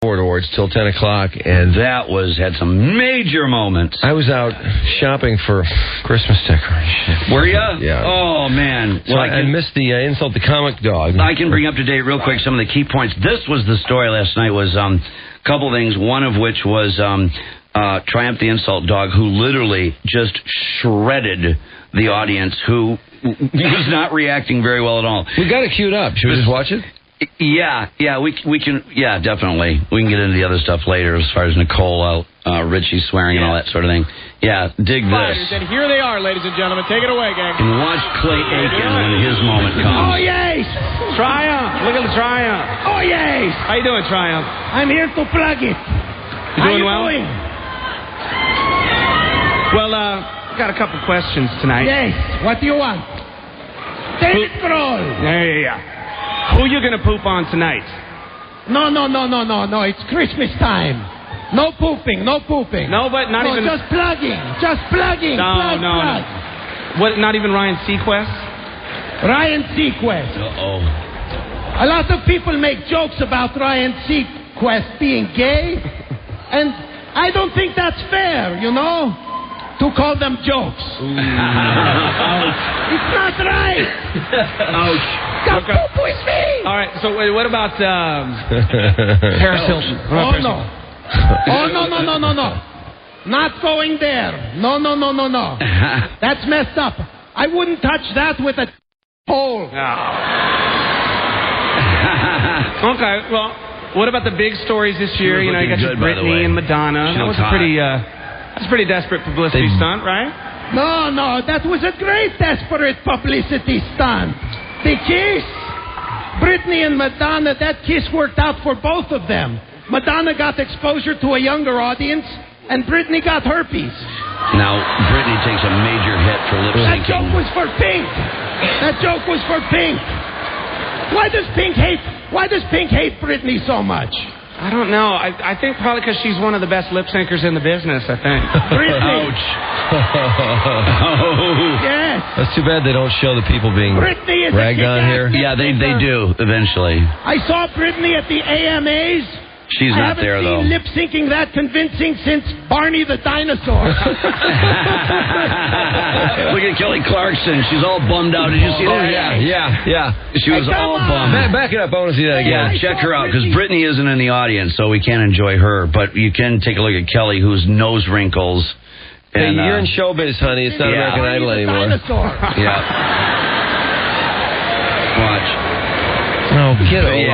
Billboard Awards till 10 o'clock, and that had some major moments. I was out shopping for Christmas decorations. Were you? Yeah. Oh, man. Well, I missed the Insult the Comic Dog. I can bring up to date real quick some of the key points. This was the story last night, was a couple things, one of which was Triumph the Insult Dog, who literally just shredded the audience, who was not reacting very well at all. We got it queued up. Should we just watch it? Yeah, we can. Yeah, definitely. We can get into the other stuff later as far as Nicole Richie swearing and all that sort of thing. Yeah, dig this. And here they are, ladies and gentlemen. Take it away, gang. And watch Clay Aiken when his moment comes. Oh, yes! Triumph! Look at the Triumph. Oh, yes! How you doing, Triumph? I'm here to plug it. You doing well? Doing? Well, got a couple questions tonight. Yes. What do you want? David Grohl. Yeah. Who are you going to poop on tonight? No. It's Christmas time. No pooping. No, but not even... just plugging. Plug. What, not even Ryan Seacrest? Ryan Seacrest. Uh-oh. A lot of people make jokes about Ryan Seacrest being gay, and I don't think that's fair, you know, to call them jokes. It's not right. Ouch. Got poop with me. All right, so what about Paris Hilton? No. Not going there. No. That's messed up. I wouldn't touch that with a pole. Okay, well, what about the big stories this year? You know, you got your Britney and Madonna. That was a pretty desperate publicity stunt, right? No, that was a great desperate publicity stunt. The kiss, Britney and Madonna, that kiss worked out for both of them. Madonna got exposure to a younger audience, and Britney got herpes. Now, Britney takes a major hit for lip syncing. That joke was for Pink. Why does Pink hate Britney so much? I don't know. I think probably because she's one of the best lip syncers in the business, I think. Britney. Ouch. Yes. That's too bad they don't show the people being ragged on here. Yeah, they do, eventually. I saw Britney at the AMAs. She's not there, though. I haven't seen lip syncing that convincing since Barney the dinosaur. Look at Kelly Clarkson. She's all bummed out. Did you see that? Oh, yeah. She was all bummed. Back it up. I want to see that again. Yeah, check her out, because Britney isn't in the audience, so we can't enjoy her. But you can take a look at Kelly, whose nose wrinkles. Hey, you're in showbiz, honey. It's not American Idol anymore. Yeah. Watch. Oh, get over it.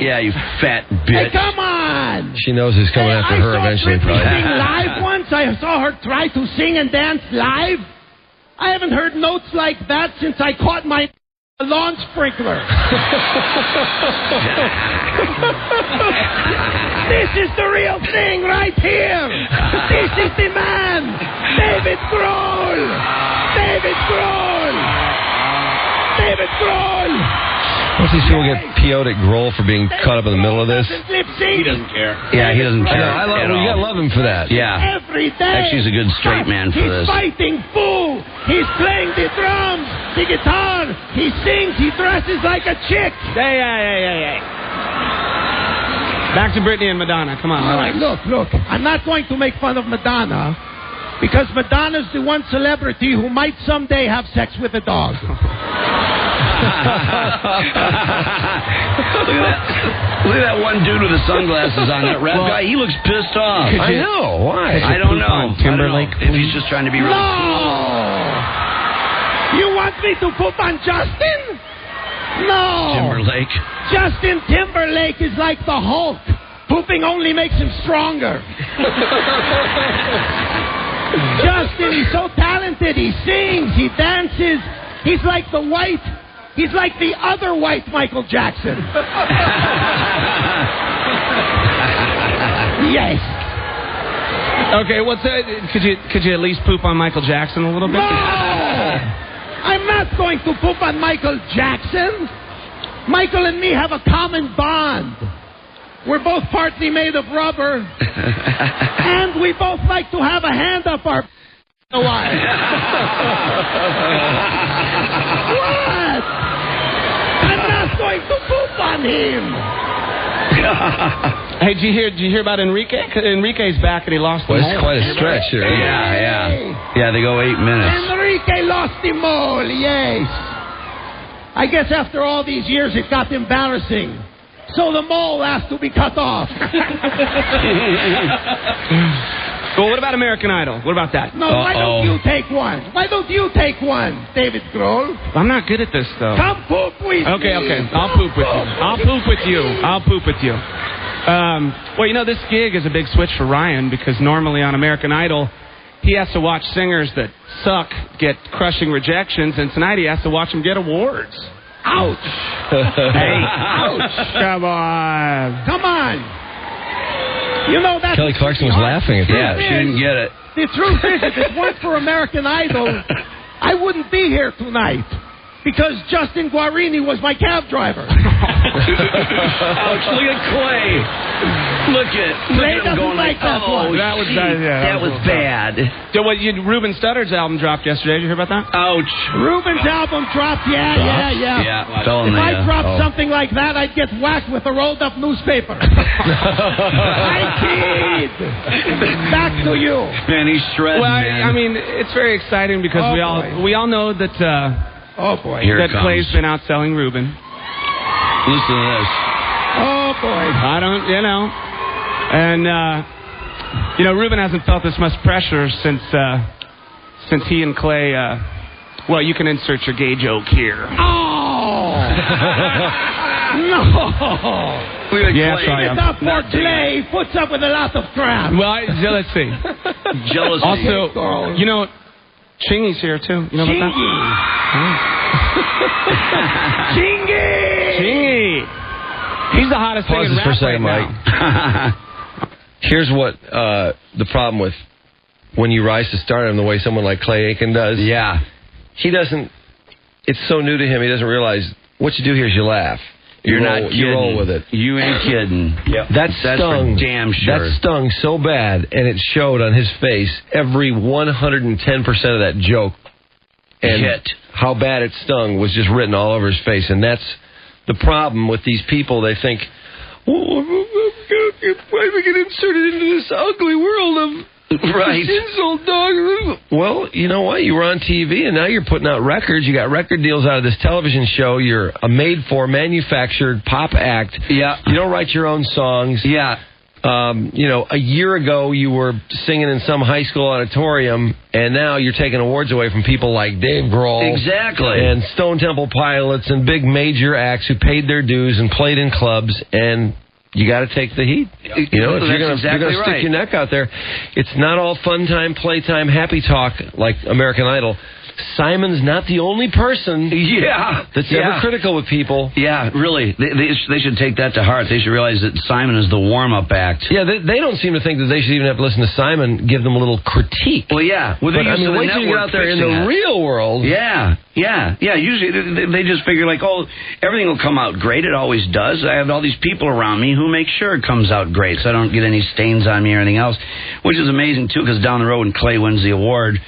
Yeah, you fat bitch. Hey, come on! She knows who's coming after her eventually. I saw Britney sing live once. I saw her try to sing and dance live. I haven't heard notes like that since I caught my lawn sprinkler. This is the real thing right here. This is the man, David Grohl. Once these people get PO'd at Grohl for being caught up in the middle of this. He doesn't care. Yeah, he doesn't care. I love him. You gotta love him for that. Yeah. Every day. Actually, he's a good straight man for this. He's fighting fool. He's playing the drums, the guitar. He sings. He dresses like a chick. Hey. Back to Britney and Madonna. Come on. All right. Look. I'm not going to make fun of Madonna because Madonna's the one celebrity who might someday have sex with a dog. Look at that one dude with the sunglasses on, that rap guy. He looks pissed off. I know. Why? I don't know. Timberlake, if he's just trying to be really cool. You want me to poop on Justin? No. Timberlake. Justin Timberlake is like the Hulk. Pooping only makes him stronger. Justin, he's so talented. He sings. He dances. He's like the other white Michael Jackson. Yes. Okay, what's that? Could you at least poop on Michael Jackson a little bit? No! I'm not going to poop on Michael Jackson. Michael and me have a common bond. We're both partly made of rubber. And we both like to have a hand up our why? What? I'm not going to poop on him. Hey, did you hear about Enrique? Enrique's back and he lost the mole. It's quite a stretch here. Yeah, they go 8 minutes. Enrique lost the mole, yes. I guess after all these years it got embarrassing. So the mole has to be cut off. Well, what about American Idol? What about that? No, why don't you take one? Why don't you take one, David Grohl? I'm not good at this, though. Come poop with me. Okay. I'll poop with you. I'll poop with you. Well, this gig is a big switch for Ryan because normally on American Idol, he has to watch singers that suck get crushing rejections, and tonight he has to watch them get awards. Ouch. Hey, ouch. Come on. That's... Kelly Clarkson was laughing at that. Yeah, she didn't get it. The truth is, if it weren't for American Idol, I wouldn't be here tonight. Because Justin Guarini was my cab driver. Ouch, look at Clay. Look at him going like that one. That was bad. So Ruben Studdard's album dropped yesterday. Did you hear about that? Ouch. Ruben's album dropped, yeah. Yeah. If I dropped something like that, I'd get whacked with a rolled-up newspaper. I kid. Back to you. Man, he's shredding, Well, man. I mean, it's very exciting because we all know that... Oh, boy. That Clay's been outselling Ruben. Listen to this. Oh, boy. I don't, And, Ruben hasn't felt this much pressure since he and Clay, well, you can insert your gay joke here. Oh! No! Yeah, sorry. It's up for Clay. Puts up with a lot of crap. Well, let's see. Jealousy. Also, Chingy's here, too. You know about that? Chingy! He's the hottest thing in rap for a second, right Mike. Here's what the problem with when you rise to stardom the way someone like Clay Aiken does. Yeah. He doesn't... It's so new to him, he doesn't realize what you do here is you laugh. You're not kidding. You roll with it. You ain't kidding. Yep. That's stung. For damn sure. That stung so bad, and it showed on his face every 110% of that joke. And hit. How bad it stung was just written all over his face. And that's the problem with these people. They think, why do we get inserted into this ugly world of... Right. Insult dog. Well, you know what? You were on TV, and now you're putting out records. You got record deals out of this television show. You're a made-for, manufactured pop act. Yeah. You don't write your own songs. Yeah. A year ago you were singing in some high school auditorium, and now you're taking awards away from people like Dave Grohl. Exactly. And Stone Temple Pilots and big major acts who paid their dues and played in clubs, and... You got to take the heat. If you're going to stick your neck out there, it's not all fun time, playtime, happy talk like American Idol. Simon's not the only person that's ever critical with people. Yeah, really. They should take that to heart. They should realize that Simon is the warm-up act. Yeah, they don't seem to think that they should even have to listen to Simon give them a little critique. Well, yeah. Wait till you get out there in the real world. Yeah. Usually they just figure like, everything will come out great. It always does. I have all these people around me who make sure it comes out great, so I don't get any stains on me or anything else, which is amazing, too, because down the road when Clay wins the award,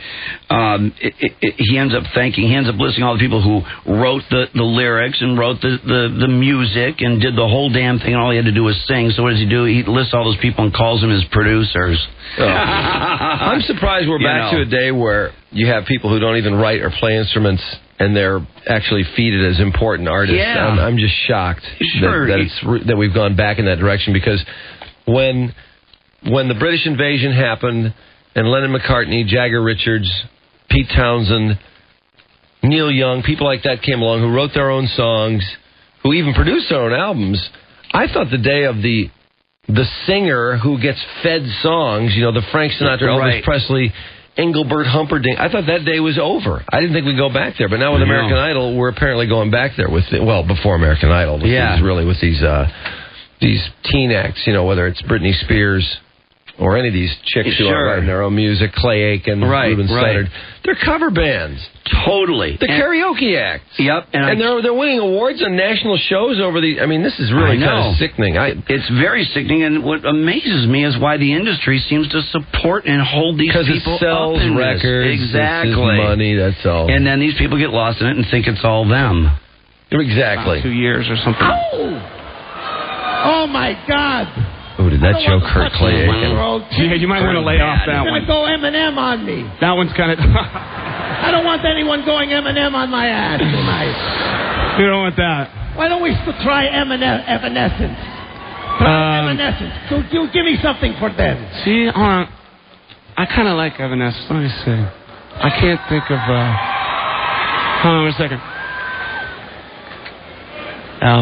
he ends up listing all the people who wrote the lyrics and wrote the music and did the whole damn thing, and all he had to do was sing. So what does he do? He lists all those people and calls them his producers. I'm surprised we're back to a day where you have people who don't even write or play instruments, and they're actually feted as important artists. Yeah. I'm just shocked that we've gone back in that direction, because when the British invasion happened, and Lennon McCartney, Jagger Richards, Pete Townsend, Neil Young, people like that came along who wrote their own songs, who even produced their own albums, I thought the day of the singer who gets fed songs, the Frank Sinatra, Elvis Presley, Engelbert Humperdinck, I thought that day was over. I didn't think we'd go back there. But now with American Idol, we're apparently going back there before American Idol. With these teen acts, whether it's Britney Spears or any of these chicks who are writing their own music, Clay Aiken, Ruben Studdard. They're cover bands. Totally. The karaoke acts. Yep. And they're winning awards on national shows over the... I mean, this is really kind of sickening. It's very sickening, and what amazes me is why the industry seems to support and hold these people up. Because it sells records. Exactly. This is money, that's all. And then these people get lost in it and think it's all them. Exactly. About 2 years or something. Oh, my God. Oh, did that joke hurt Clay Aiken? Yeah, you might want to lay off that one. He's going to go Eminem on me. That one's kind of... I don't want anyone going Eminem on my ass tonight. You don't want that. Why don't we try Evanescence? Evanescence. So you give me something for them. See, I kind of like Evanescence. Let me see. I can't think of... Hold on a second.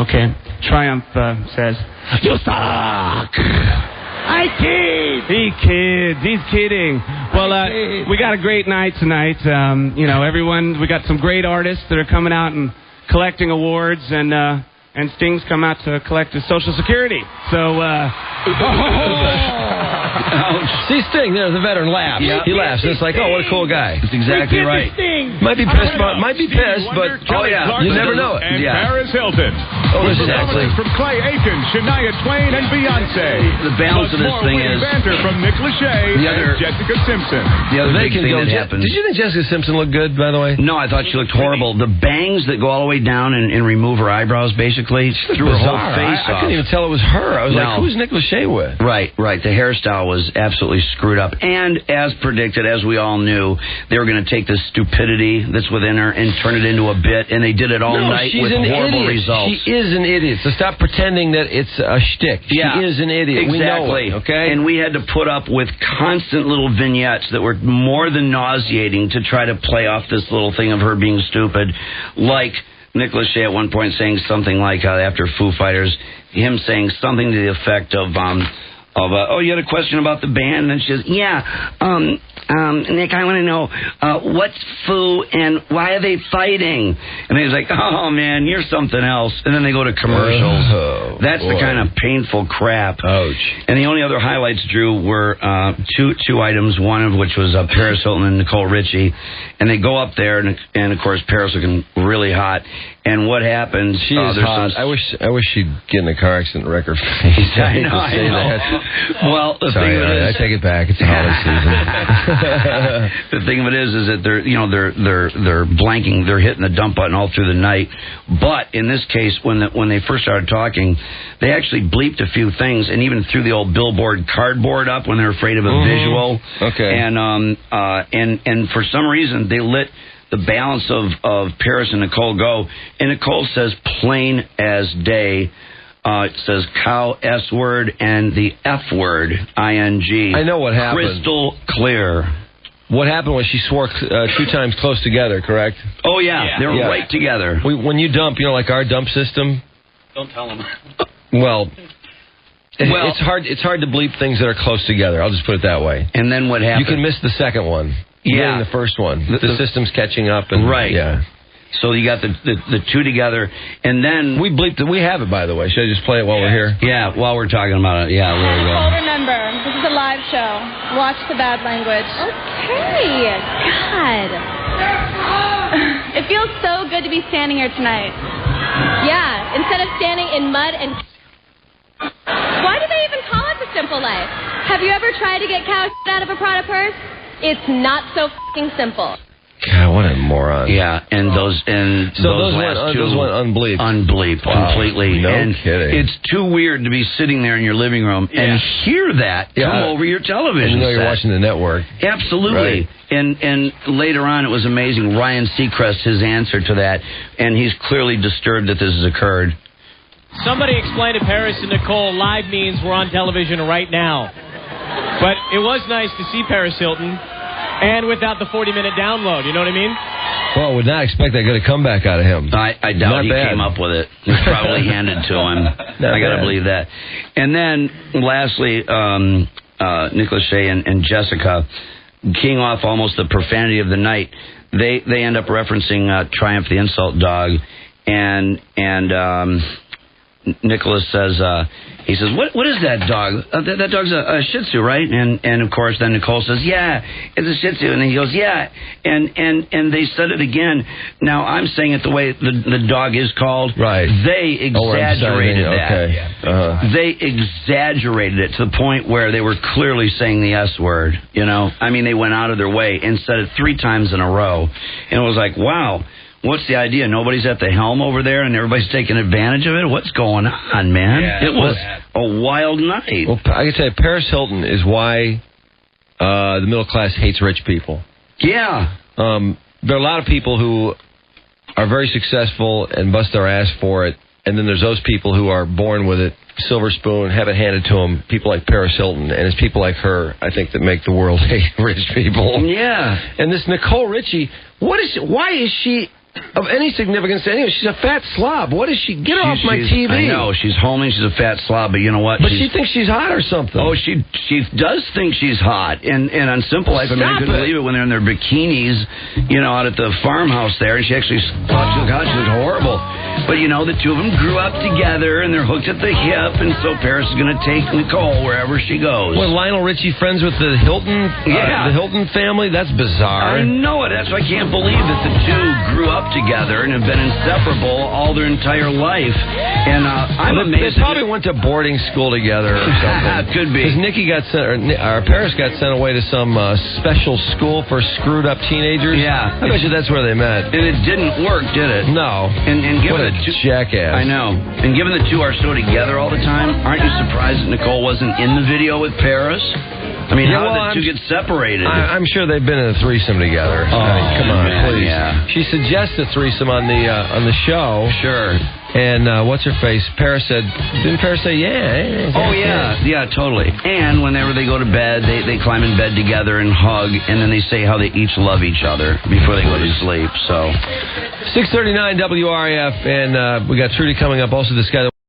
Okay. Triumph says, "You suck." I kid. He kids. He's kidding. Well, we got a great night tonight. Everyone. We got some great artists that are coming out and collecting awards, and Sting's come out to collect his Social Security. So. See Sting, there's the veteran laughs. Yep. He laughs. It's like, oh, what a cool guy. That's exactly right. Might be pissed, but you never know it. And Paris Hilton. Oh, this is actually from Clay Aiken, Shania Twain, and Beyonce. The balance of this thing is banter from Nick Lachey and Jessica Simpson. The other big thing that happened. Did you think Jessica Simpson looked good, by the way? No, I thought she looked horrible. The bangs that go all the way down and remove her eyebrows, basically, threw her whole face off. I couldn't even tell it was her. I was like, who's Nick Lachey with? Right. The hairstyle was absolutely screwed up. And as predicted, as we all knew, they were going to take this stupidity that's within her and turn it into a bit, and they did it all night with horrible results. She is an idiot, so stop pretending that it's a shtick. She is an idiot. Exactly. We know it, okay? And we had to put up with constant little vignettes that were more than nauseating to try to play off this little thing of her being stupid, like Nick Lachey at one point saying something like, after Foo Fighters, him saying something to the effect of you had a question about the band? And she says, Nick, I want to know, what's Foo and why are they fighting? And he's like, oh, man, you're something else. And then they go to commercials. That's the kind of painful crap. Ouch. And the only other highlights, Drew, were two items, one of which was Paris Hilton and Nicole Richie. And they go up there, and of course, Paris looking really hot. And what happened? She is hot. I wish she'd get in a car accident and wreck her face. I know. Well, the thing of it is, I take it back. It's holiday season. The thing of it is that they're blanking. They're hitting the dump button all through the night. But in this case, when they first started talking, they actually bleeped a few things and even threw the old Billboard cardboard up when they're afraid of a visual. Okay. And for some reason they let the balance of Paris and Nicole go, and Nicole says plain as day. It says cow S word and the F word ing. I know what happened. Crystal clear. What happened was she swore 2 times close together, correct? Oh, yeah. They were right together. When you dump, like our dump system. Don't tell them. Well, it's hard to bleep things that are close together. I'll just put it that way. And then what happened? You can miss the second one. Yeah. The first one. The system's catching up. And, right. Yeah. So you got the two together, and then we bleeped it. We have it, by the way. Should I just play it while we're here? Yeah, while we're talking about it. Yeah, there we go. Remember, this is a live show. Watch the bad language. Okay. God. It feels so good to be standing here tonight. Yeah, instead of standing in mud and... Why do they even call it the simple life? Have you ever tried to get cow out of a Prada purse? It's not so fucking simple. God, what a moron! Yeah, and those went unbleeped. Unbleeped completely. No kidding. It's too weird to be sitting there in your living room and hear that come over your television. And you're watching the network. Absolutely. Right. And later on, it was amazing. Ryan Seacrest, his answer to that, and he's clearly disturbed that this has occurred. Somebody explained to Paris and Nicole, live means we're on television right now. But it was nice to see Paris Hilton. And without the 40-minute download, you know what I mean? Well, I would not expect that good a comeback out of him. I doubt he came up with it. It was probably handed to him. I got to believe that. And then, lastly, Nick Lachey and Jessica, keying off almost the profanity of the night, they end up referencing Triumph the Insult Dog, and Nicholas says, he says, what is that dog? That dog's a Shih Tzu, right? And of course, then Nicole says, yeah, it's a Shih Tzu. And then he goes, yeah. And they said it again. Now, I'm saying it the way the dog is called. Right. They exaggerated that. Okay. They exaggerated it to the point where they were clearly saying the S word, I mean, they went out of their way and said it 3 times in a row. And it was like, wow. what's the idea? Nobody's at the helm over there, and everybody's taking advantage of it? What's going on, man? Yeah, it was a wild night. Well, I can tell you, Paris Hilton is why the middle class hates rich people. Yeah. There are a lot of people who are very successful and bust their ass for it, and then there's those people who are born with it, silver spoon, have it handed to them, people like Paris Hilton, and it's people like her, I think, that make the world hate rich people. Yeah. And this Nicole Richie, why is she of any significance to anyone? She's a fat slob. What is she? Get her off my TV. I know. She's homely. She's a fat slob, but you know what? But she thinks she's hot or something. Oh, she does think she's hot. And on Simple Life, I couldn't believe it when they're in their bikinis, out at the farmhouse there, and she actually thought she looked horrible. But, the two of them grew up together, and they're hooked at the hip, and so Paris is going to take Nicole wherever she goes. Well, Lionel Richie friends with the Hilton, the Hilton family? That's bizarre. I know it. That's why I can't believe that the two grew up together and have been inseparable all their entire life. And I'm amazed. They probably went to boarding school together or something. Could be. Because Nikki got sent, or Paris got sent away to some special school for screwed up teenagers. Yeah. I bet you that's where they met. And it didn't work, did it? No. And given what a jackass. I know. And given the two are so together all the time, aren't you surprised that Nicole wasn't in the video with Paris? I mean, how did the two get separated? I'm sure they've been in a threesome together. Oh, come on, man, please. Yeah. She suggested a threesome on the show. Sure. And what's her face? Paris said, didn't Paris say, yeah? Oh, yeah. Yeah, totally. And whenever they go to bed, they climb in bed together and hug, and then they say how they each love each other before they go to sleep. So 6:39 WRAF, and we got Trudy coming up. Also, this guy.